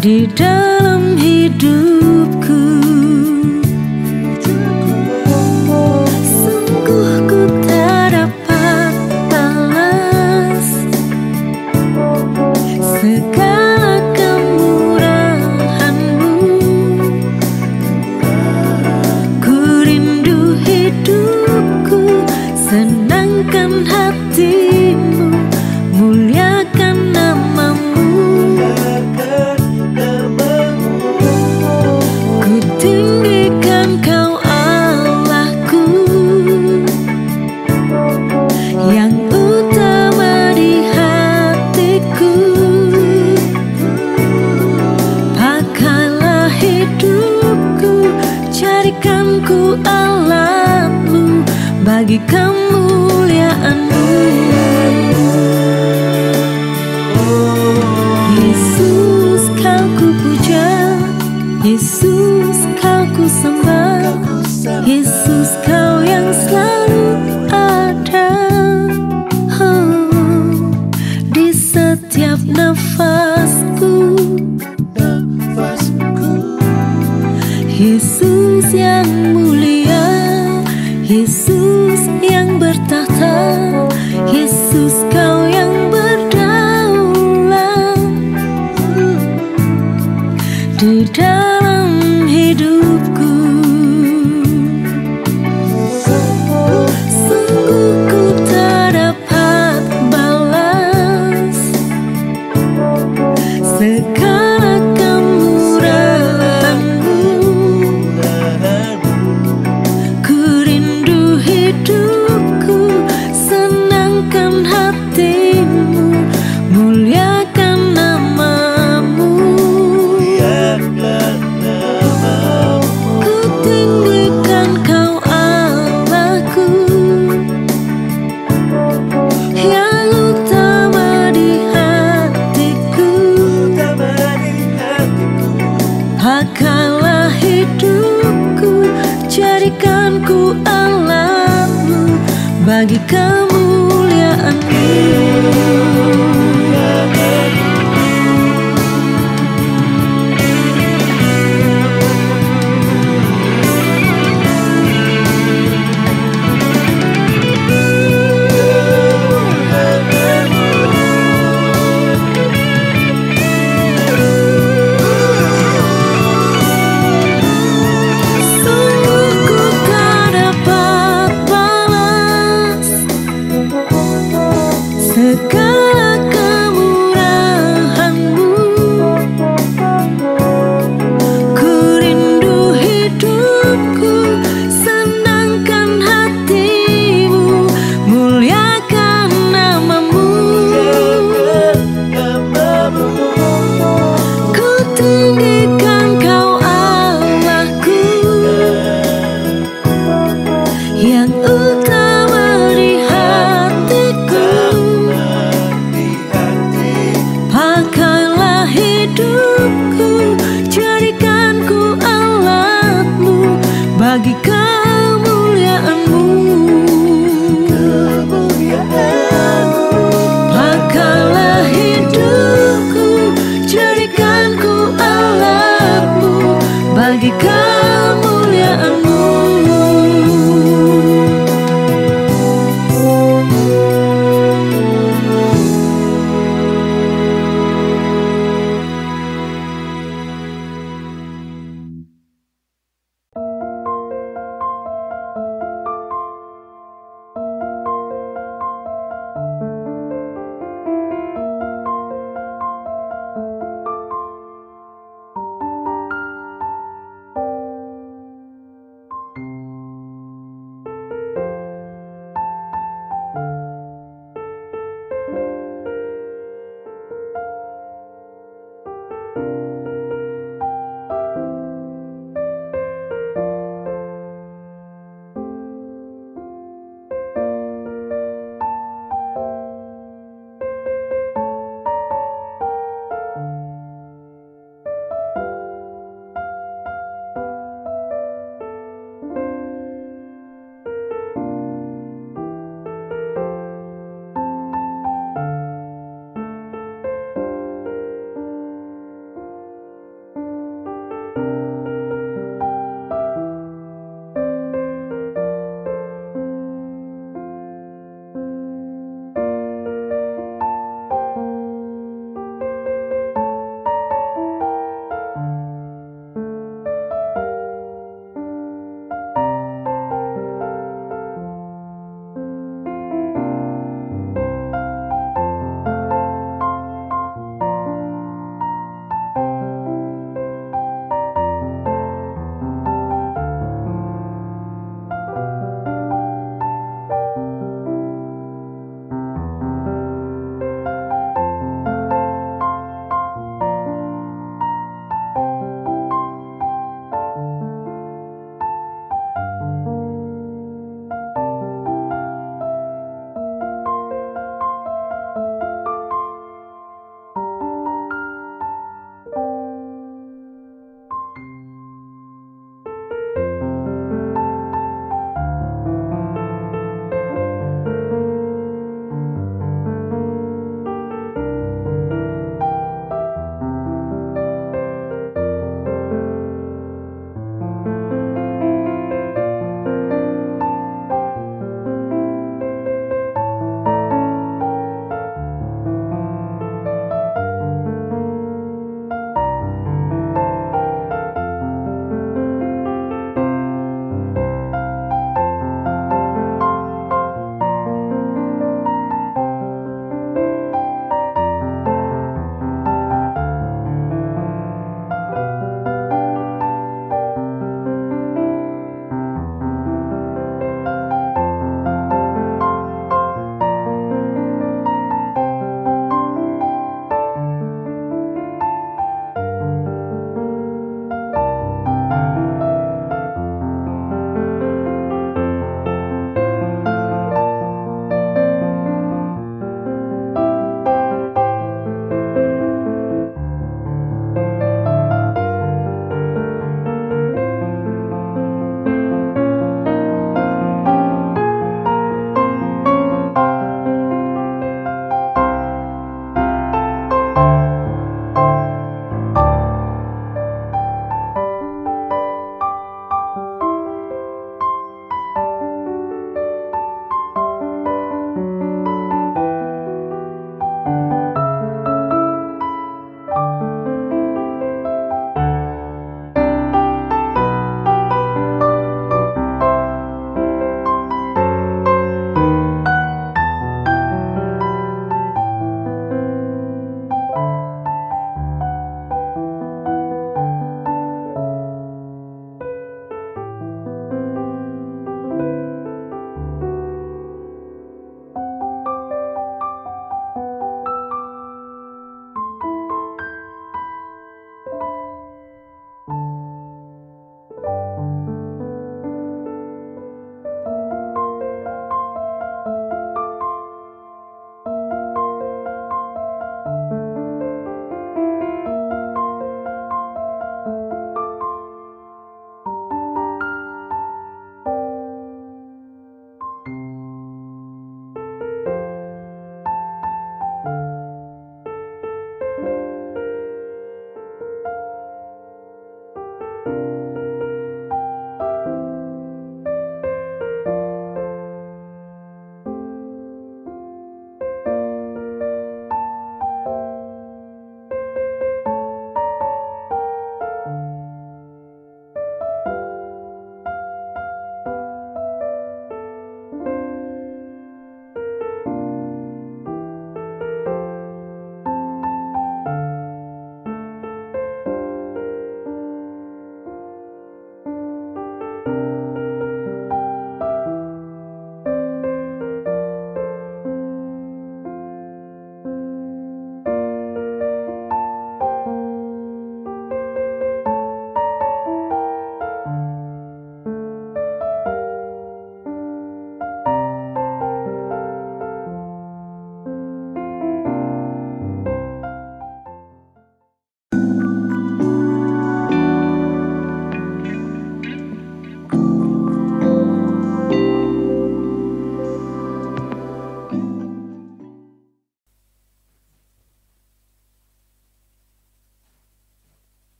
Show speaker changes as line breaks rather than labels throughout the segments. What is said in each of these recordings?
di dalam hidupku. Sungguh ku tak dapat balas segala kemurahan-Mu. Ku rindu hidupku, senangkan hati-Mu, muliakan nama-Mu. Ku tinggikan Kau Allahku, yang utama di hatiku. Pakailah hidupku, jadikan ku alat-Mu bagi kemuliaan-Mu. Yesus, Kau ku puja, Yesus, Kau ku sembah, Yesus, Kau yang selalu ada, di setiap nafasku. Yesus yang mulia, Yesus yang bertahta, Yesus, Kau yang berdaulat di dalam hidupku. Sungguh ku tak dapat balas segala kemurahan-Mu. Ku rindu hidupku, senangkan hati-Mu, muliakan nama-Mu. Ku tinggikan Kau Allahku, yang utama di hatiku. Pakailah hidupku, jadikan ku alat-Mu bagi kemuliaan-Mu. Sungguh ku tak dapat balas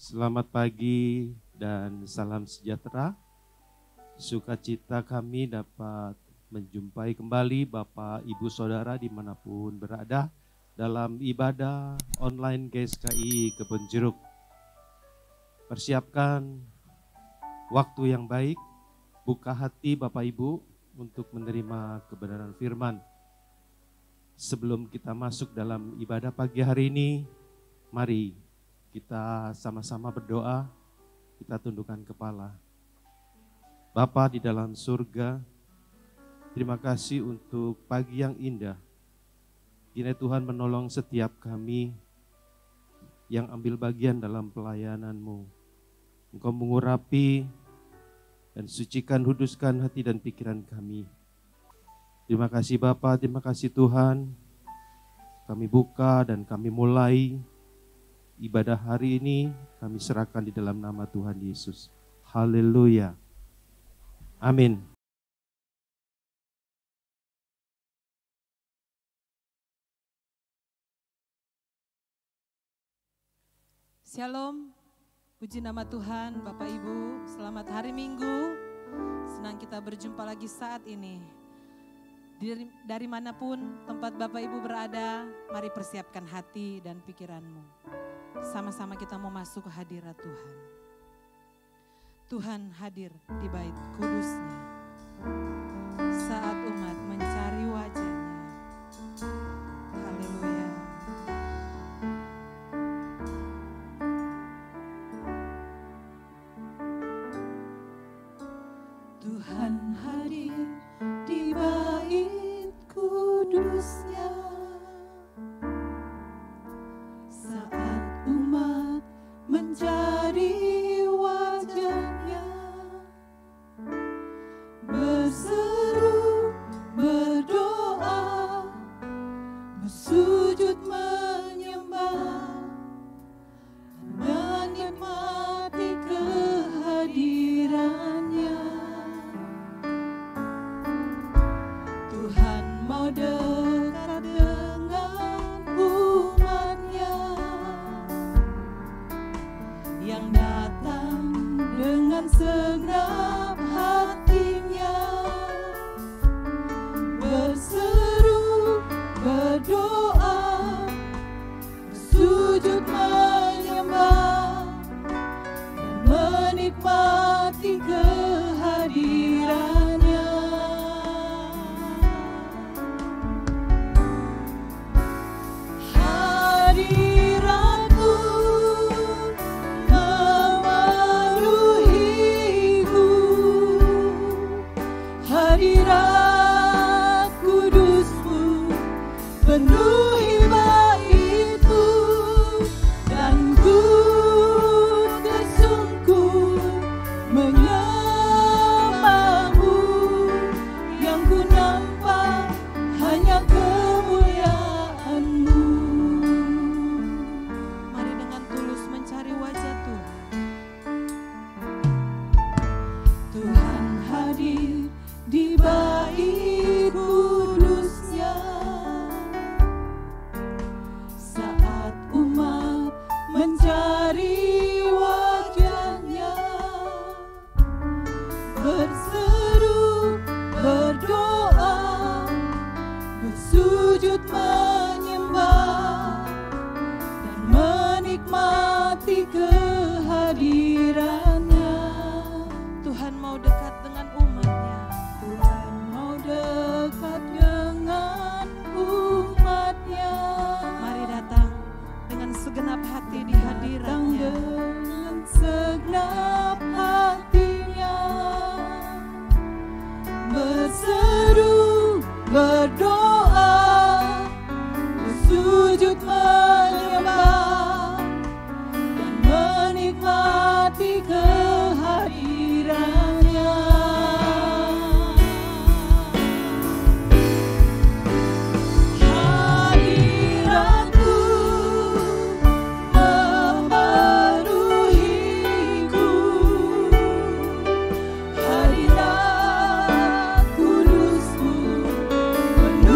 Selamat pagi dan salam sejahtera. Sukacita kami dapat menjumpai kembali Bapak, Ibu, Saudara dimanapun berada dalam ibadah online GSKI Kebon Jeruk. Persiapkan waktu yang baik, buka hati Bapak Ibu untuk menerima kebenaran firman. Sebelum kita masuk dalam ibadah pagi hari ini, mari kita sama-sama berdoa, kita tundukkan kepala. Bapa di dalam surga, terima kasih untuk pagi yang indah. Kiranya Tuhan menolong setiap kami yang ambil bagian dalam pelayanan-Mu. Engkau mengurapi dan sucikan, kuduskan hati dan pikiran kami. Terima kasih Bapa, terima kasih Tuhan. Kami buka dan kami mulai ibadah hari ini, kami serahkan di dalam nama Tuhan Yesus. Haleluya. Amin.
Shalom, puji nama Tuhan, Bapak Ibu, selamat hari Minggu. Senang kita berjumpa lagi saat ini. Dari manapun tempat Bapak Ibu berada, mari persiapkan hati dan pikiranmu. Sama-sama kita mau masuk ke hadirat Tuhan. Tuhan hadir di bait kudus-Nya saat umat mencari wajah-Nya. Haleluya. Tuhan hadir di bait kudus-Nya saat umat mencari wajah-Nya, berseru, berdoa, bersujud menyembah, dan menikmati kehadiran-Nya. Tuhan mau dekat dengan umat-Nya yang datang dengan segenap hatinya, berseru, berdoa, bersujud menyembah, dan menikmati kehadiran-Nya. Hadirat-Mu memenuhiku, hadirat kudus-Mu penuhi bait-Mu, dan ku tersungkur menyembah-Mu. Yang ku nampak hanya kemuliaan-Mu. Mari dengan tulus mencari wajah Tuhan. Tuhan hadir di bait kudus-Nya saat umat mencari wajah-Nya, berseru, berdoa, bersujud menyembah, dan menikmati kehadiran-Nya. Tuhan mau dekat dengan umat-Nya. Tuhan mau dekat dengan umat-Nya. Mari datang dengan segenap hati di hadirat-Nya. Dengan segenap hatinya, berseru, berdoa, bersujud menyembah, dan menikmati kehadiran-Nya. Hadirat-Mu memenuhiku, hadirat kudus-Mu penuhi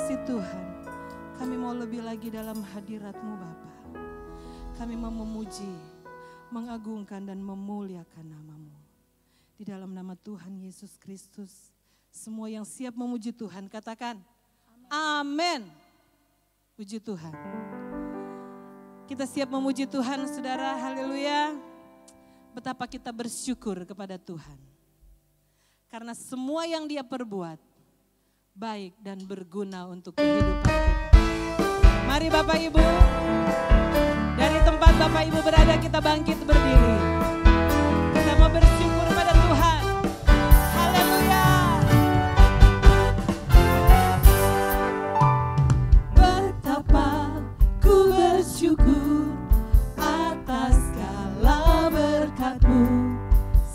kasih Tuhan, kami mau lebih lagi dalam hadirat-Mu Bapa. Kami mau memuji, mengagungkan dan memuliakan nama-Mu. Di dalam nama Tuhan Yesus Kristus, semua yang siap memuji Tuhan katakan amin. Puji Tuhan. Kita siap memuji Tuhan saudara, haleluya. Betapa kita bersyukur kepada Tuhan. Karena semua yang Dia perbuat baik dan berguna untuk kehidupan kita. Mari Bapak Ibu, dari tempat Bapak Ibu berada kita bangkit berdiri. Kita mau bersyukur pada Tuhan. Haleluya. Betapa ku bersyukur atas segala berkat-Mu.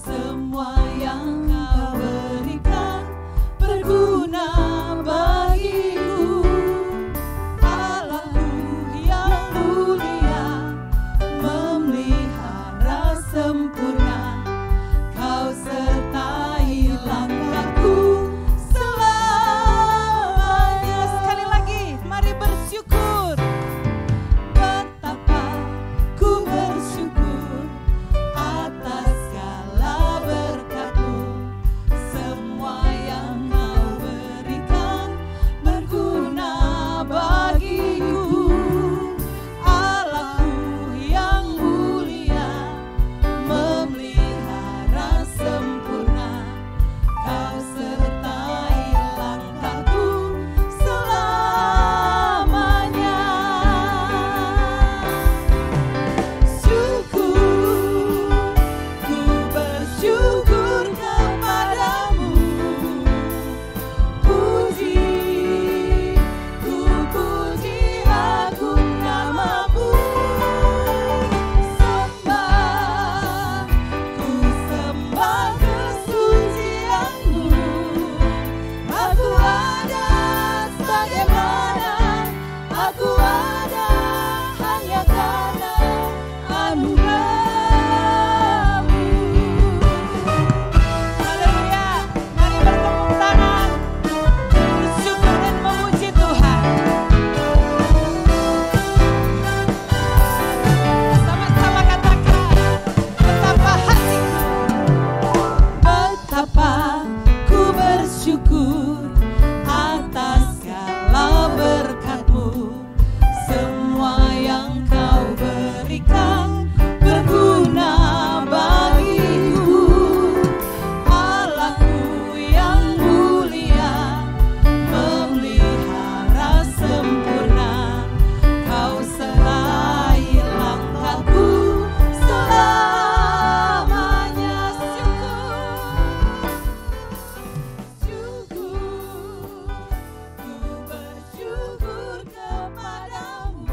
Semua yang Kau berikan berguna bagiku. Allahku yang mulia, memelihara sempurna. Kau sertai langkahku selamanya. Sekali lagi, mari bersyukur. Betapa ku bersyukur atas segala berkat-Mu. Semua yang Kau berikan berguna bagiku. Allahku yang mulia, memelihara sempurna. Kau sertai langkahku selamanya. Syukur, ku bersyukur kepadamu. Puji, ku puji agung nama-Mu. Sembah, ku sembah kesucian-Mu. Aku ada sebagaimana aku ada hanya karena anugerah-Mu. Haleluya, mari bertepuk tangan, bersyukur dan memuji Tuhan. Sama-sama katakan, betapa hatiku, betapa ku bersyukur atas segala berkat-Mu. Semua yang Kau berikan berguna bagiku. Allahku yang mulia, memelihara sempurna. Kau sertai langkahku selamanya. Syukur, ku bersyukur kepadamu.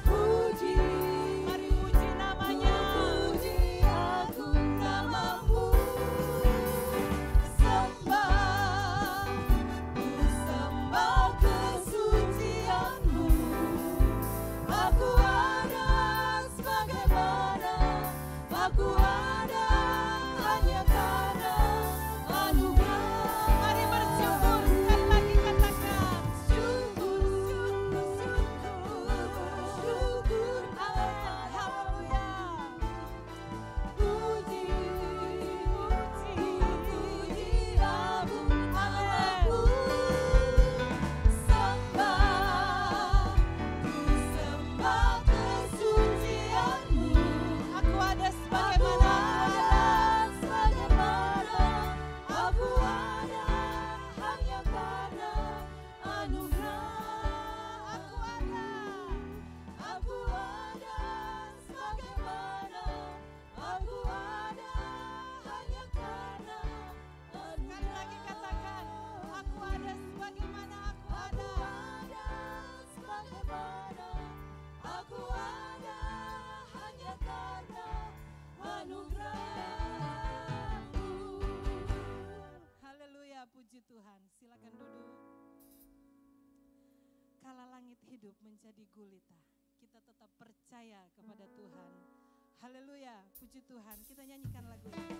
Puji, mari puji namanya. Puji agung nama-Mu. Sembah, ku sembah kesucian-Mu. Aku ada sebagaimana aku ada hanya karena anugerah. Mari bersyukur, sekali lagi katakan syukur, syukur, syukur, haleluya. Puji, puji agung nama-Mu. Sembah, ku sembah kesucian-Mu. Aku ada sebagaimana aku ada hanya karena anugerah. Aku ada sebagaimana aku ada hanya karena anugerah. Sekali lagi katakan, aku ada sebagaimana aku ada. Sebagaimana aku ada hanya karena anugerah-Mu. Haleluya, puji Tuhan. Silakan duduk. Kala langit hidup menjadi gulita, kita tetap percaya kepada Tuhan. Haleluya, puji Tuhan. Kita nyanyikan lagu ini.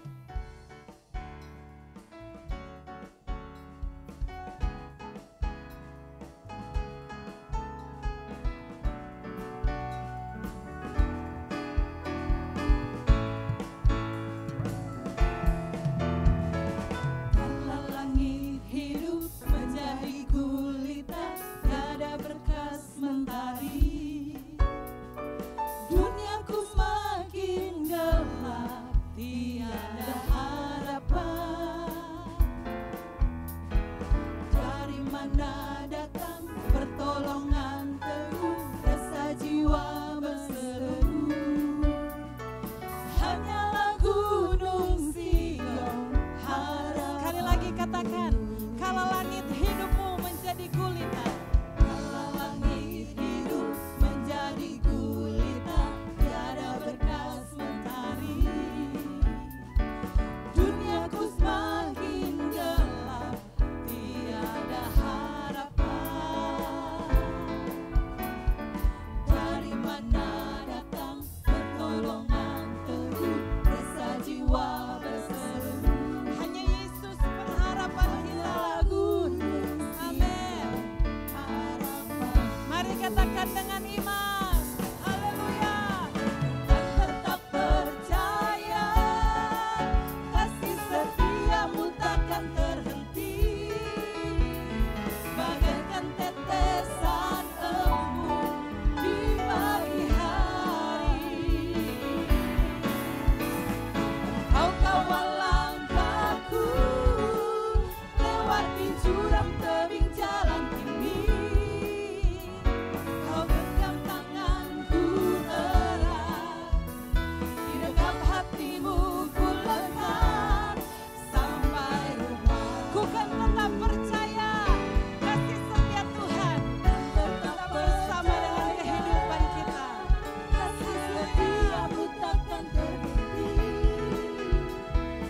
katakan, kalau langit hidupmu menjadi gulita.
Kalau langit hidup menjadi gulita, tiada berkas mentari. Duniaku semakin gelap, tiada harapan. Dari mana datang pertolongan teguh, rasa jiwa berseru.
Hanya Yesus pengharapan kita. Amin. Mari katakan dengan iman. Haleluya.
Dan tetap percaya, kasih setiamu takkan terhenti. Bagaikan tetesan embun di pagi hari. Kau kawal langkahku lewati jurang tebing jalan ini. Kau genggam tanganku erat, di dekat hatimu ku lekat sampai rumah.
Ku kan tetap percaya kasih setia Tuhan tetap bersama dengan kehidupan kita.
Kasih setiamu takkan terhenti,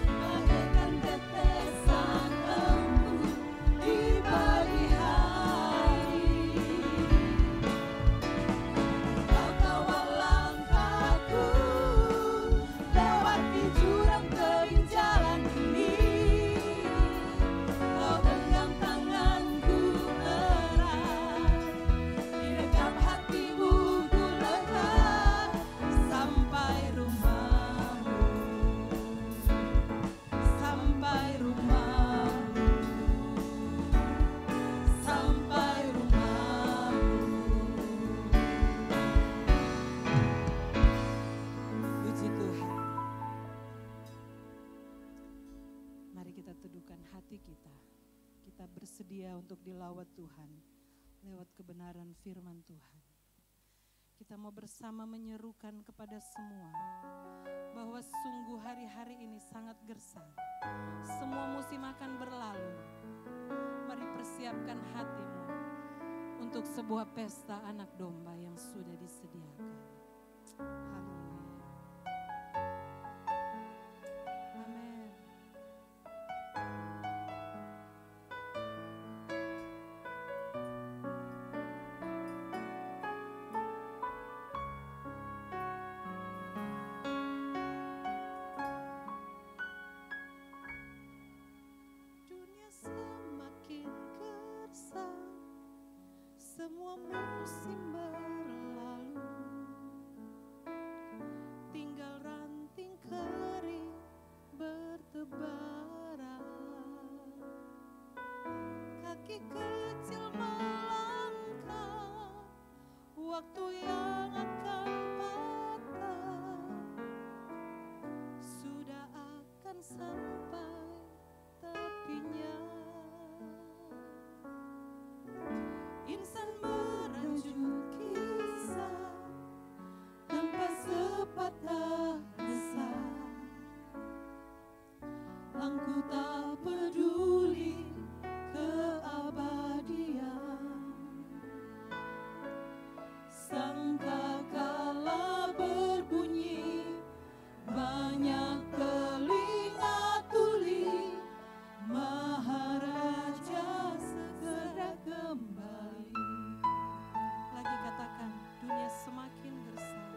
bagaikan tetesan embun di pagi hari. Kau kawal langkahku lewati jurang tebing jalan ini. Kau genggam tanganku erat, di dekat hatimu ku lekat sampai rumahmu, sampai rumahmu, sampai rumahmu.
Puji Tuhan. Mari kita teduhkan hati kita. Kita bersedia untuk dilawat Tuhan lewat kebenaran firman Tuhan. Kita mau bersama menyerukan kepada semua bahwa sungguh hari-hari ini sangat gersang. Semua musim akan berlalu. Mari persiapkan hatimu untuk sebuah pesta anak domba yang sudah disediakan. Haleluya. Amin.
Dunia semakin gersang, semua musim berlalu. Tinggal ranting kering bertebaran. Kaki kecil melangkah, waktu yang akan patah sudah akan sampai tepinya. Insan merajut kisah tanpa sepatah resah. Aku tak peduli keabadian. Sangkakala berbunyi banyak telinga tuli, Maharaja segera kembali.
Lagi katakan, dunia semakin gersang.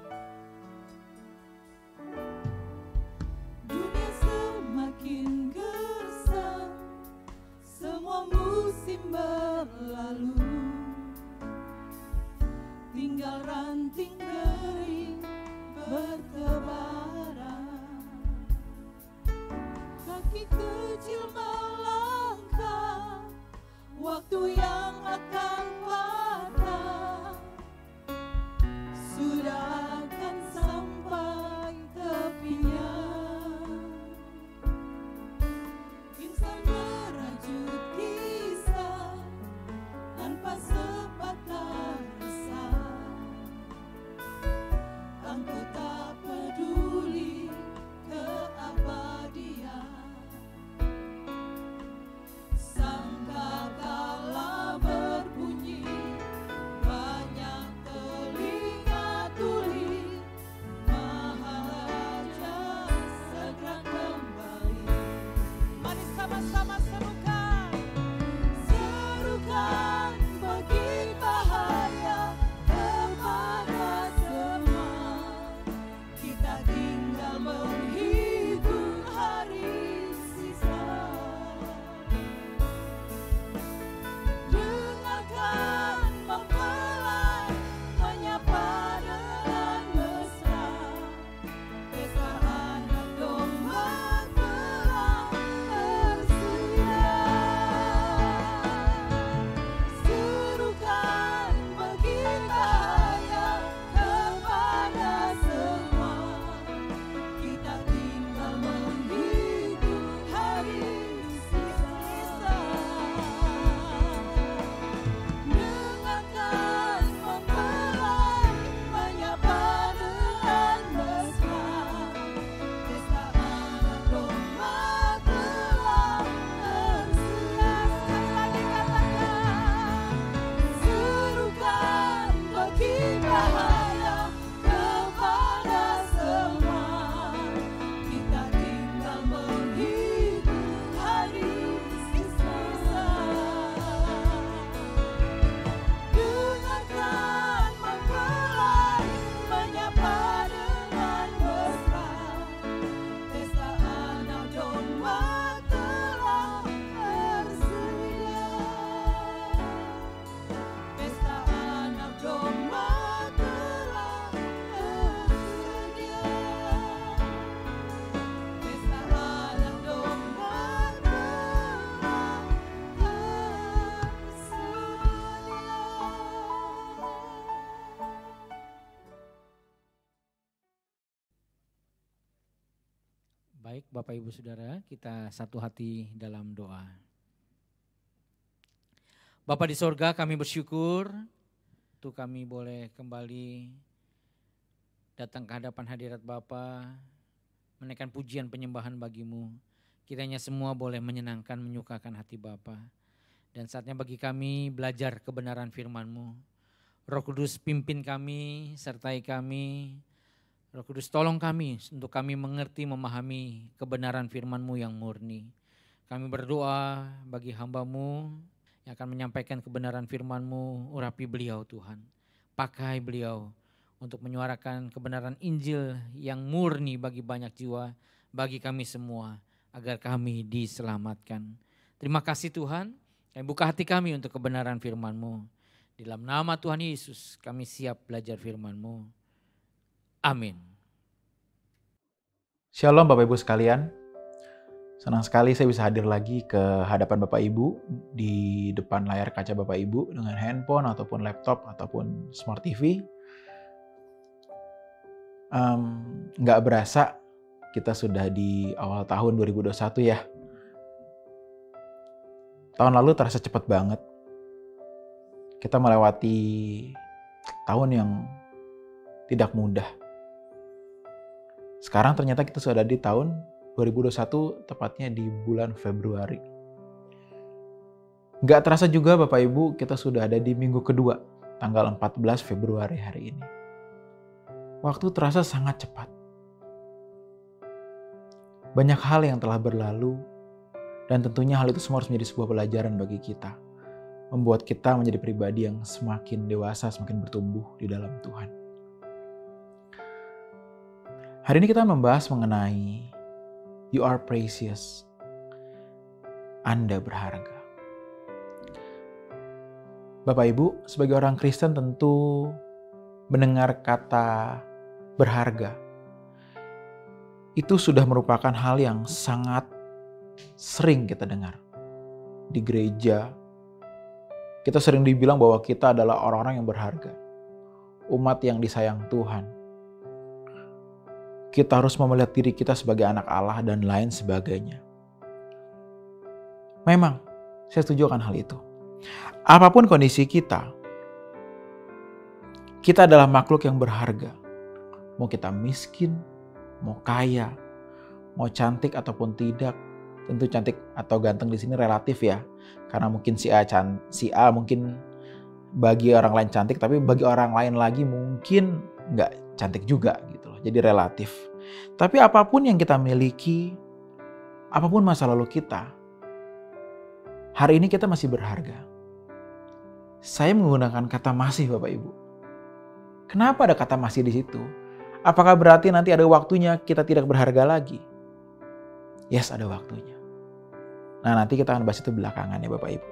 Dunia semakin gersang, semua musim berlalu. Tinggal ranting kering bertebaran. Kaki kecil melangkah, waktu yang akan patah sudah akan sampai tepinya. Insan merajut kisah tanpa sepatah resah. Aku tak peduli keabadian.
Baik, Bapak Ibu Saudara, kita satu hati dalam doa. Bapa di sorga, kami bersyukur tuh kami boleh kembali datang ke hadapan hadirat Bapa, menaikkan pujian penyembahan bagimu. Kiranya semua boleh menyenangkan, menyukakan hati Bapa. Dan saatnya bagi kami belajar kebenaran firman-Mu. Roh Kudus pimpin kami, sertai kami. Roh Kudus tolong kami untuk kami mengerti, memahami kebenaran firman-Mu yang murni. Kami berdoa bagi hamba-Mu yang akan menyampaikan kebenaran firman-Mu, urapi beliau Tuhan. Pakai beliau untuk menyuarakan kebenaran Injil yang murni bagi banyak jiwa, bagi kami semua, agar kami diselamatkan. Terima kasih Tuhan, kami buka hati kami untuk kebenaran firman-Mu. Di dalam nama Tuhan Yesus kami siap belajar firman-Mu. Amin.
Shalom Bapak Ibu sekalian. Senang sekali saya bisa hadir lagi ke hadapan Bapak Ibu di depan layar kaca Bapak Ibu dengan handphone ataupun laptop ataupun smart TV. Nggak berasa kita sudah di awal tahun 2021 ya. Tahun lalu terasa cepat banget. Kita melewati tahun yang tidak mudah. Sekarang ternyata kita sudah ada di tahun 2021, tepatnya di bulan Februari. Nggak terasa juga Bapak Ibu, kita sudah ada di minggu kedua, tanggal 14 Februari hari ini. Waktu terasa sangat cepat. Banyak hal yang telah berlalu, dan tentunya hal itu semua harus menjadi sebuah pelajaran bagi kita. Membuat kita menjadi pribadi yang semakin dewasa, semakin bertumbuh di dalam Tuhan. Hari ini kita membahas mengenai You are precious. Anda berharga. Bapak Ibu, sebagai orang Kristen tentu mendengar kata berharga itu sudah merupakan hal yang sangat sering kita dengar. Di gereja, kita sering dibilang bahwa kita adalah orang-orang yang berharga. Umat yang disayang Tuhan. Kita harus melihat diri kita sebagai anak Allah dan lain sebagainya. Memang, saya setuju akan hal itu. Apapun kondisi kita adalah makhluk yang berharga. Mau kita miskin, mau kaya, mau cantik ataupun tidak. Tentu cantik atau ganteng di sini relatif ya. Karena mungkin si A mungkin bagi orang lain cantik, tapi bagi orang lain lagi mungkin nggak cantik juga gitu loh. Jadi relatif. Tapi apapun yang kita miliki, apapun masa lalu kita, hari ini kita masih berharga. Saya menggunakan kata masih Bapak Ibu. Kenapa ada kata masih di situ? Apakah berarti nanti ada waktunya kita tidak berharga lagi? Yes, ada waktunya. Nah, nanti kita akan bahas itu belakangan ya Bapak Ibu.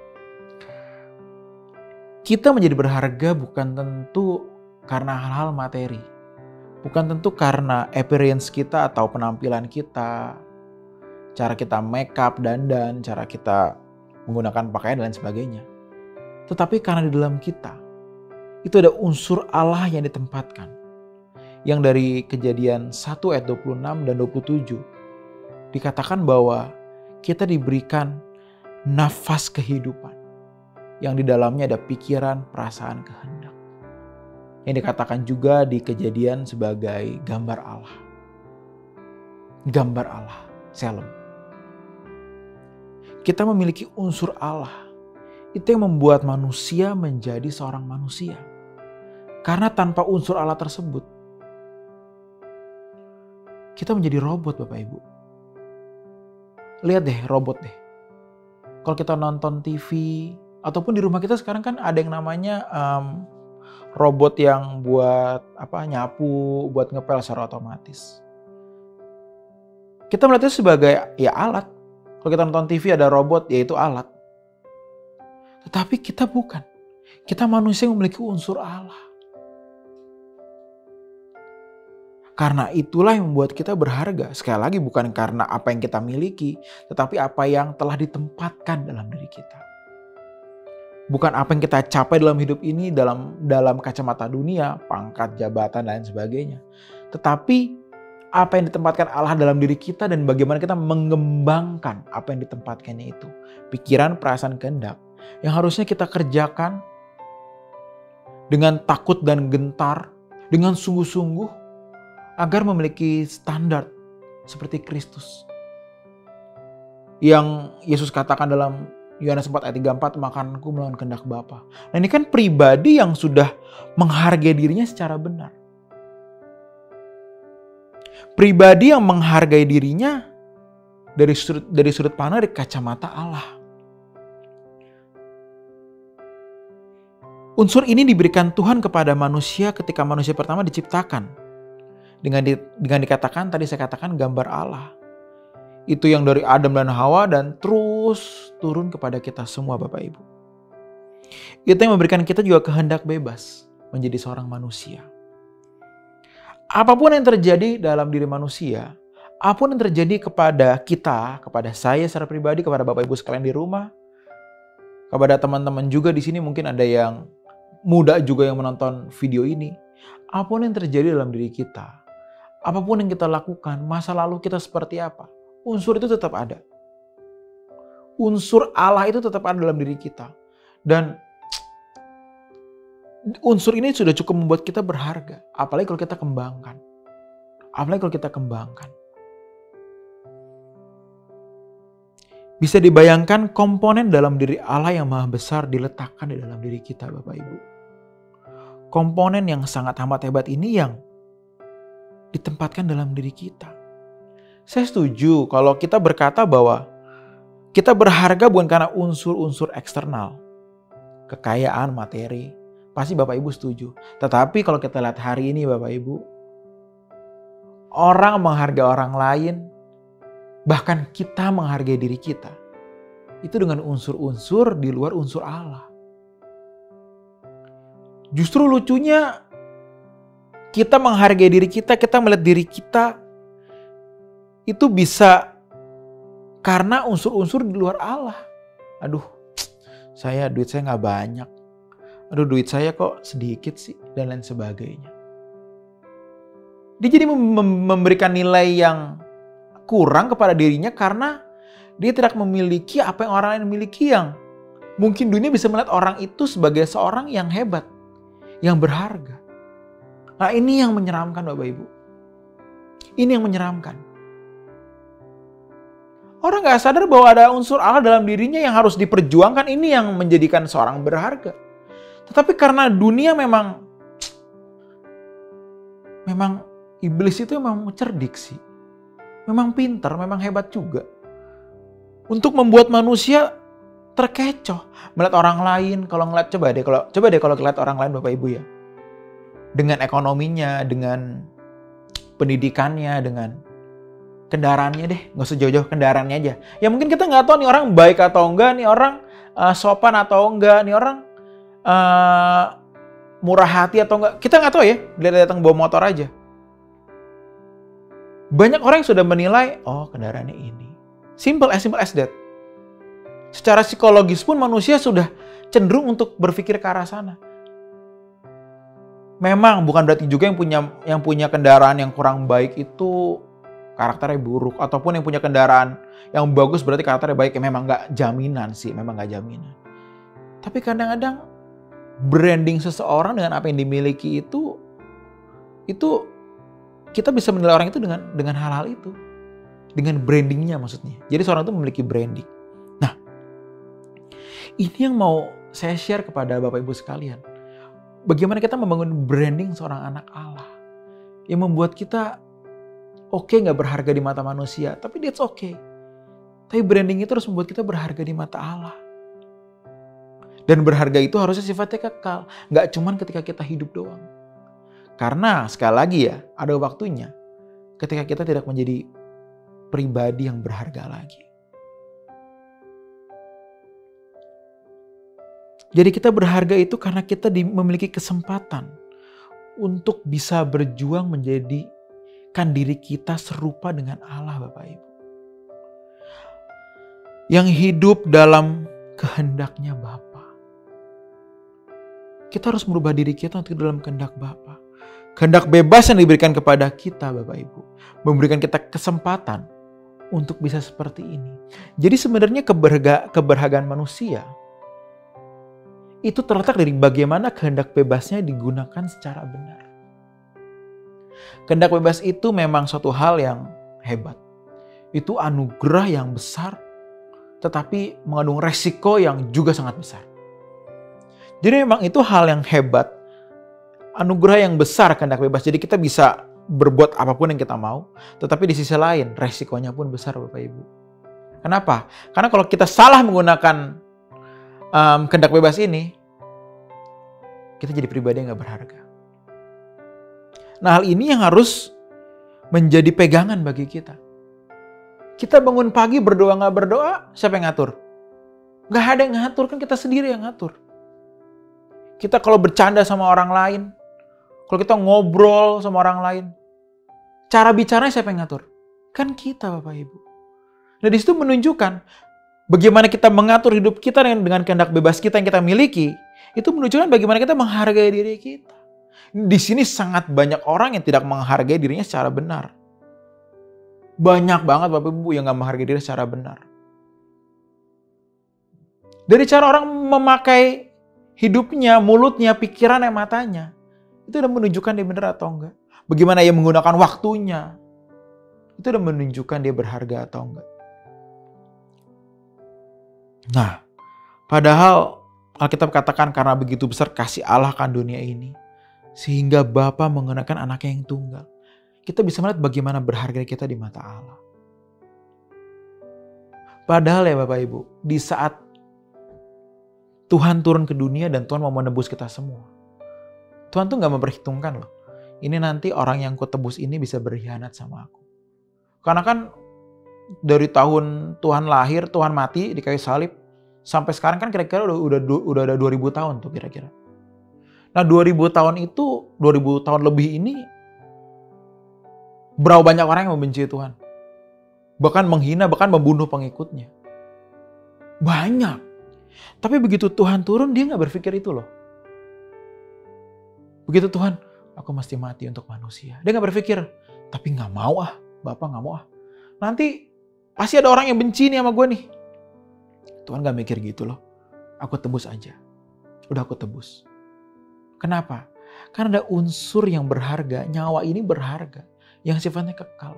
Kita menjadi berharga bukan tentu karena hal-hal materi. Bukan tentu karena appearance kita atau penampilan kita, cara kita make up, dandan, cara kita menggunakan pakaian dan lain sebagainya. Tetapi karena di dalam kita, itu ada unsur Allah yang ditempatkan. Yang dari Kejadian 1 ayat 26 dan 27, dikatakan bahwa kita diberikan nafas kehidupan. Yang di dalamnya ada pikiran, perasaan, kehendak. Yang dikatakan juga di Kejadian sebagai gambar Allah. Gambar Allah, Shalom. Kita memiliki unsur Allah. Itu yang membuat manusia menjadi seorang manusia. Karena tanpa unsur Allah tersebut, kita menjadi robot Bapak Ibu. Lihat deh, robot deh. Kalau kita nonton TV, ataupun di rumah kita sekarang kan ada yang namanya robot yang buat nyapu, buat ngepel secara otomatis. Kita melihatnya sebagai ya alat. Kalau kita nonton TV ada robot, yaitu alat. Tetapi kita bukan. Kita manusia yang memiliki unsur Allah. Karena itulah yang membuat kita berharga. Sekali lagi bukan karena apa yang kita miliki, tetapi apa yang telah ditempatkan dalam diri kita. Bukan apa yang kita capai dalam hidup ini dalam kacamata dunia, pangkat, jabatan, dan lain sebagainya. Tetapi apa yang ditempatkan Allah dalam diri kita dan bagaimana kita mengembangkan apa yang ditempatkannya itu. Pikiran, perasaan, kehendak yang harusnya kita kerjakan dengan takut dan gentar, dengan sungguh-sungguh agar memiliki standar seperti Kristus. Yang Yesus katakan dalam Yohanes 4 ayat 34, makananku melawan kehendak Bapa. Nah, ini kan pribadi yang sudah menghargai dirinya secara benar. Pribadi yang menghargai dirinya dari sudut pandang, dari kacamata Allah. Unsur ini diberikan Tuhan kepada manusia ketika manusia pertama diciptakan. Dengan dikatakan, tadi saya katakan gambar Allah. Itu yang dari Adam dan Hawa dan terus turun kepada kita semua Bapak Ibu. Itu yang memberikan kita juga kehendak bebas menjadi seorang manusia. Apapun yang terjadi dalam diri manusia, apapun yang terjadi kepada kita, kepada saya secara pribadi, kepada Bapak Ibu sekalian di rumah, kepada teman-teman juga di sini, mungkin ada yang muda juga yang menonton video ini. Apapun yang terjadi dalam diri kita, apapun yang kita lakukan, masa lalu kita seperti apa, unsur itu tetap ada. Unsur Allah itu tetap ada dalam diri kita. Dan unsur ini sudah cukup membuat kita berharga. Apalagi kalau kita kembangkan. Bisa dibayangkan komponen dalam diri Allah yang maha besar diletakkan di dalam diri kita Bapak Ibu. Komponen yang sangat amat hebat ini yang ditempatkan dalam diri kita. Saya setuju kalau kita berkata bahwa kita berharga bukan karena unsur-unsur eksternal. Kekayaan, materi. Pasti Bapak Ibu setuju. Tetapi kalau kita lihat hari ini Bapak Ibu, orang menghargai orang lain, bahkan kita menghargai diri kita, itu dengan unsur-unsur di luar unsur Allah. Justru lucunya, kita menghargai diri kita melihat diri kita, itu bisa karena unsur-unsur di luar Allah. Aduh, duit saya gak banyak. Aduh, duit saya kok sedikit sih, dan lain sebagainya. Dia jadi memberikan nilai yang kurang kepada dirinya karena dia tidak memiliki apa yang orang lain miliki, yang mungkin dunia bisa melihat orang itu sebagai seorang yang hebat, yang berharga. Nah, ini yang menyeramkan Bapak Ibu. Ini yang menyeramkan. Orang gak sadar bahwa ada unsur Allah dalam dirinya yang harus diperjuangkan, ini yang menjadikan seorang berharga. Tetapi karena dunia memang iblis itu memang cerdik sih. Memang pintar, memang hebat juga. Untuk membuat manusia terkecoh. Melihat orang lain, coba deh kalau lihat orang lain Bapak Ibu ya. Dengan ekonominya, dengan pendidikannya, dengan kendaraannya deh. Nggak usah jauh-jauh, kendaraannya aja. Ya mungkin kita nggak tahu nih orang baik atau enggak, nih orang sopan atau enggak, nih orang murah hati atau enggak. Kita nggak tahu ya, dia datang bawa motor aja. Banyak orang yang sudah menilai, oh kendaraannya ini. Simple as that. Secara psikologis pun manusia sudah cenderung untuk berpikir ke arah sana. Memang bukan berarti juga yang punya kendaraan yang kurang baik itu karakternya buruk. Ataupun yang punya kendaraan yang bagus berarti karakternya baik. Ya, memang nggak jaminan sih, memang nggak jaminan. Tapi kadang-kadang branding seseorang dengan apa yang dimiliki itu kita bisa menilai orang itu dengan hal-hal itu. Dengan brandingnya maksudnya. Jadi seorang itu memiliki branding. Nah, ini yang mau saya share kepada Bapak Ibu sekalian. Bagaimana kita membangun branding seorang anak Allah. Yang membuat kita gak berharga di mata manusia. Tapi that's okay. Tapi branding itu harus membuat kita berharga di mata Allah. Dan berharga itu harusnya sifatnya kekal. Gak cuman ketika kita hidup doang. Karena sekali lagi ya, ada waktunya ketika kita tidak menjadi pribadi yang berharga lagi. Jadi kita berharga itu karena kita memiliki kesempatan untuk bisa berjuang menjadikan diri kita serupa dengan Allah Bapak Ibu. Yang hidup dalam kehendaknya Bapa. Kita harus merubah diri kita untuk dalam kehendak Bapa. Kehendak bebas yang diberikan kepada kita Bapak Ibu, memberikan kita kesempatan untuk bisa seperti ini. Jadi sebenarnya keberhargaan manusia itu terletak dari bagaimana kehendak bebasnya digunakan secara benar. Kehendak bebas itu memang suatu hal yang hebat. Itu anugerah yang besar, tetapi mengandung resiko yang juga sangat besar. Jadi memang itu hal yang hebat, anugerah yang besar kehendak bebas. Jadi kita bisa berbuat apapun yang kita mau, tetapi di sisi lain resikonya pun besar Bapak Ibu. Kenapa? Karena kalau kita salah menggunakan kehendak bebas ini, kita jadi pribadi yang gak berharga. Nah, hal ini yang harus menjadi pegangan bagi kita. Kita bangun pagi berdoa gak berdoa, siapa yang ngatur? Gak ada yang ngatur, kan kita sendiri yang ngatur. Kita kalau bercanda sama orang lain, kalau kita ngobrol sama orang lain, cara bicaranya siapa yang ngatur? Kan kita Bapak Ibu. Nah, di situ menunjukkan bagaimana kita mengatur hidup kita dengan kehendak bebas kita yang kita miliki, itu menunjukkan bagaimana kita menghargai diri kita. Di sini sangat banyak orang yang tidak menghargai dirinya secara benar. Banyak banget Bapak Ibu yang gak menghargai diri secara benar. Dari cara orang memakai hidupnya, mulutnya, pikirannya, matanya, itu udah menunjukkan dia benar atau enggak. Bagaimana ia menggunakan waktunya, itu udah menunjukkan dia berharga atau enggak. Nah, padahal Alkitab katakan karena begitu besar kasih Allah akan dunia ini, sehingga Bapa mengenakan anaknya yang tunggal. Kita bisa melihat bagaimana berharga kita di mata Allah. Padahal ya Bapak Ibu, di saat Tuhan turun ke dunia dan Tuhan mau menebus kita semua, Tuhan tuh gak memperhitungkan loh, ini nanti orang yang kutebus ini bisa berkhianat sama aku. Karena kan dari tahun Tuhan lahir, Tuhan mati di kayu salib, sampai sekarang kan kira-kira udah ada 2000 tahun tuh kira-kira. Nah 2000 tahun itu, 2000 tahun lebih ini, berapa banyak orang yang membenci Tuhan. Bahkan menghina, bahkan membunuh pengikutnya. Banyak. Tapi begitu Tuhan turun, dia gak berpikir itu loh. Begitu Tuhan, aku mesti mati untuk manusia. Dia gak berpikir, tapi gak mau Bapak gak mau nanti pasti ada orang yang benci nih sama gue nih. Tuhan gak mikir gitu loh. Aku tebus aja. Udah aku tebus. Kenapa? Karena ada unsur yang berharga. Nyawa ini berharga. Yang sifatnya kekal.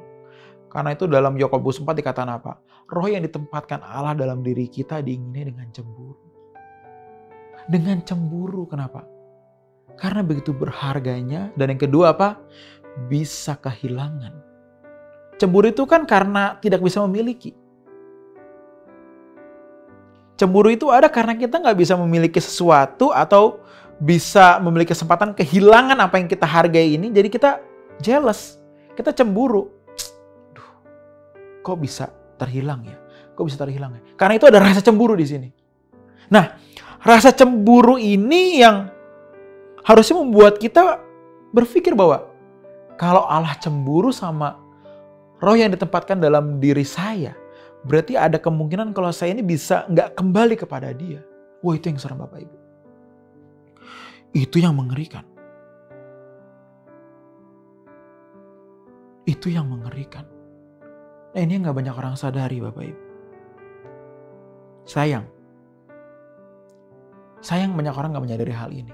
Karena itu dalam Yakobus 4 dikatakan apa? Roh yang ditempatkan Allah dalam diri kita diingini dengan cemburu. Dengan cemburu, kenapa? Karena begitu berharganya. Dan yang kedua apa? Bisa kehilangan. Cemburu itu kan karena tidak bisa memiliki. Cemburu itu ada karena kita gak bisa memiliki sesuatu atau bisa memiliki kesempatan kehilangan apa yang kita hargai ini. Jadi kita jealous. Kita cemburu. Duh, kok bisa terhilang ya? Kok bisa terhilang ya? Karena itu ada rasa cemburu di sini. Nah, rasa cemburu ini yang harusnya membuat kita berpikir bahwa kalau Allah cemburu sama roh yang ditempatkan dalam diri saya, berarti ada kemungkinan kalau saya ini bisa nggak kembali kepada dia. Wah, itu yang serem Bapak Ibu. Itu yang mengerikan. Itu yang mengerikan. Nah, ini nggak banyak orang sadari Bapak Ibu. Sayang banyak orang nggak menyadari hal ini.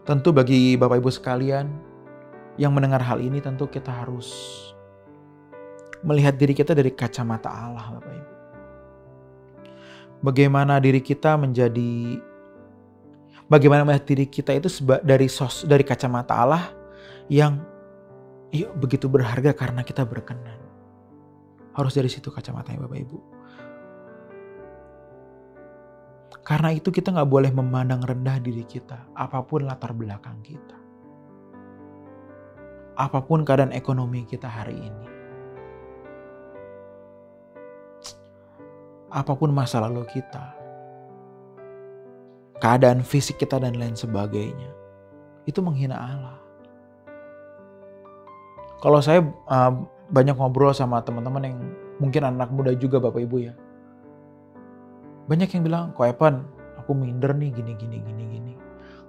Tentu bagi Bapak Ibu sekalian yang mendengar hal ini, tentu kita harus melihat diri kita dari kacamata Allah Bapak Ibu. Bagaimana melihat diri kita itu dari kacamata Allah yang begitu berharga karena kita berkenan. Harus dari situ kacamatanya Bapak Ibu. Karena itu kita gak boleh memandang rendah diri kita, apapun latar belakang kita. Apapun keadaan ekonomi kita hari ini. Apapun masa lalu kita. Keadaan fisik kita dan lain sebagainya. Itu menghina Allah. Kalau saya banyak ngobrol sama teman-teman yang mungkin anak muda juga Bapak Ibu ya. Banyak yang bilang, kok Evan, aku minder nih gini.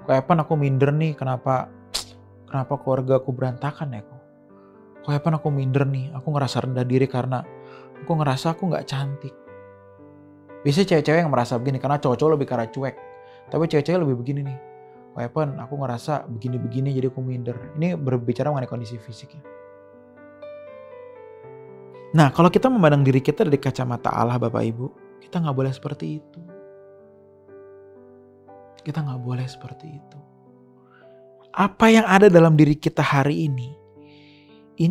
Kok Evan aku minder nih, kenapa keluarga aku berantakan ya kok. Kok Evan aku minder nih, aku ngerasa rendah diri karena aku ngerasa aku gak cantik. Biasanya cewek-cewek yang merasa begini, karena cowok-cowok lebih karena cuek. Tapi cewek-cewek lebih begini nih, kok Evan aku ngerasa begini-begini jadi aku minder. Ini berbicara mengenai kondisi fisik ya. Nah, kalau kita memandang diri kita dari kacamata Allah Bapak Ibu, kita gak boleh seperti itu. Kita gak boleh seperti itu. Apa yang ada dalam diri kita hari ini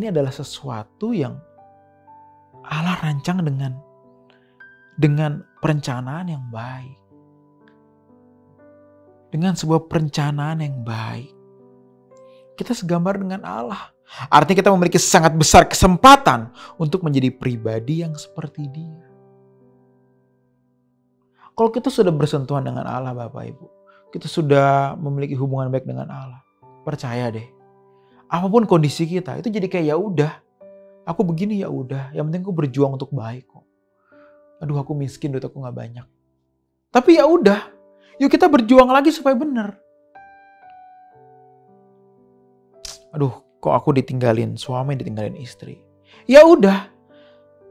adalah sesuatu yang Allah rancang dengan perencanaan yang baik. Dengan sebuah perencanaan yang baik. Kita segambar dengan Allah. Artinya kita memiliki sangat besar kesempatan untuk menjadi pribadi yang seperti Dia. Kalau kita sudah bersentuhan dengan Allah Bapak Ibu, kita sudah memiliki hubungan baik dengan Allah, percaya deh, apapun kondisi kita itu jadi kayak ya udah, aku begini ya udah, yang penting aku berjuang untuk baik kok. Aduh aku miskin, duit aku gak banyak. Tapi ya udah, yuk kita berjuang lagi supaya benar. Aduh, kok aku ditinggalin suami, ditinggalin istri. Ya udah,